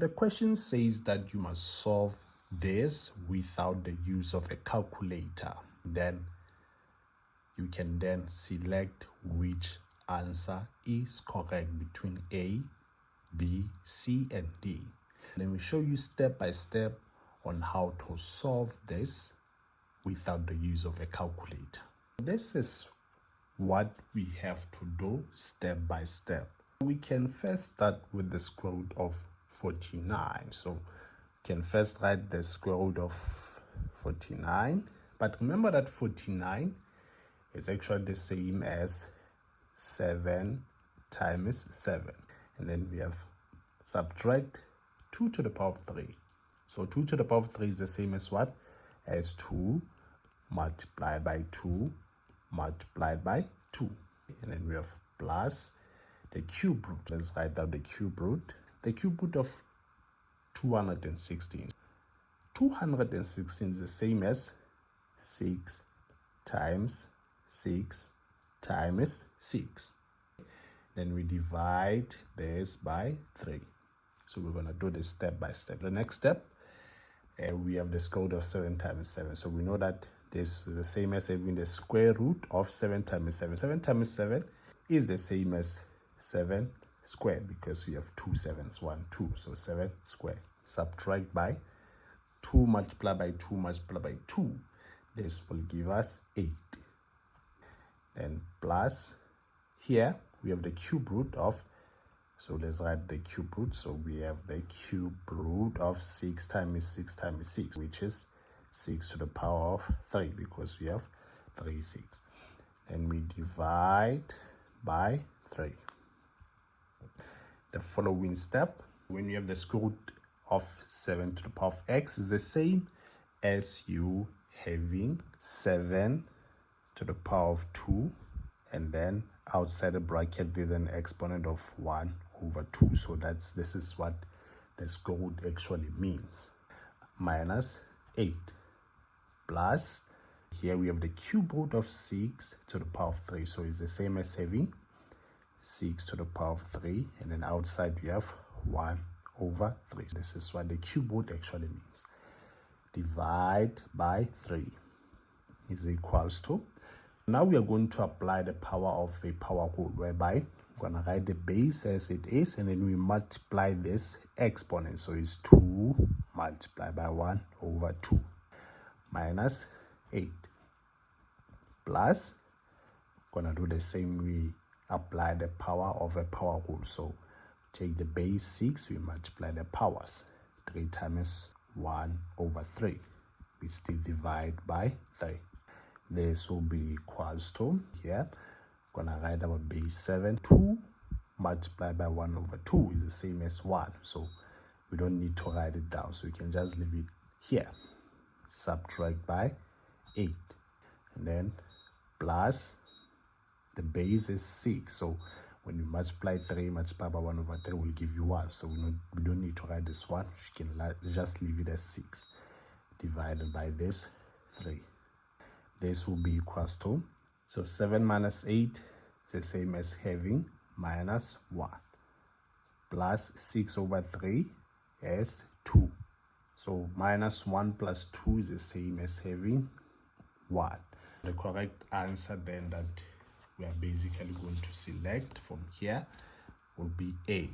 The question says that you must solve this without the use of a calculator. Then you can then select which answer is correct between A, B, C, and D. Let me show you step by step on how to solve this without the use of a calculator. This is what we have to do step by step. We can first start with the square root of 49. So we can first write the square root of 49. But remember that 49 is actually the same as 7 times 7. And then we have subtract 2 to the power of 3. So 2 to the power of 3 is the same as what? As 2 multiplied by 2 multiplied by 2. And then we have plus the cube root. Let's write down the cube root. The cube root of 216. 216 is the same as 6 times 6 times 6. Then we divide this by 3. So we're going to do this step by step. The next step, we have the square root of 7 times 7. So we know that this is the same as having the square root of 7 times 7. 7 times 7 is the same as 7 squared because we have 2 sevens, 1, 2. So 7 squared. Subtract by 2 multiplied by 2 multiplied by 2. This will give us 8. Then plus here we have the cube root of, so let's write the cube root. So we have the cube root of 6 times 6 times 6, which is 6 to the power of 3 because we have 3 6. And we divide by 3. The following step, when you have the square root of 7 to the power of x, is the same as you having 7 to the power of 2, and then outside the bracket with an exponent of 1 over 2. So this is what the square root actually means. Minus 8 plus, here we have the cube root of 6 to the power of 3. So it's the same as having 6 to the power of 3, and then outside we have 1 over 3. This is what the cube root actually means. Divide by 3 is equals to, now we are going to apply the power of a power rule, whereby we're going to write the base as it is, and then we multiply this exponent. So it's 2 multiplied by 1 over 2 minus 8 plus, going to do the same, we apply the power of a power rule. So take the base 6, we multiply the powers. 3 times 1 over 3. We still divide by 3. This will be equals to, here, gonna write our base 7. 2 multiplied by 1 over 2 is the same as 1. So we don't need to write it down. So we can just leave it here. Subtract by 8. And then plus, the base is 6. So when you multiply 3 multiplied by 1 over 3 will give you 1. So we don't need to write this 1. You can just leave it as 6 divided by this 3. This will be equals to, so 7 minus 8 is the same as having minus 1 plus 6 over 3 is 2. So minus 1 plus 2 is the same as having 1. The correct answer then that we are basically going to select from here will be A.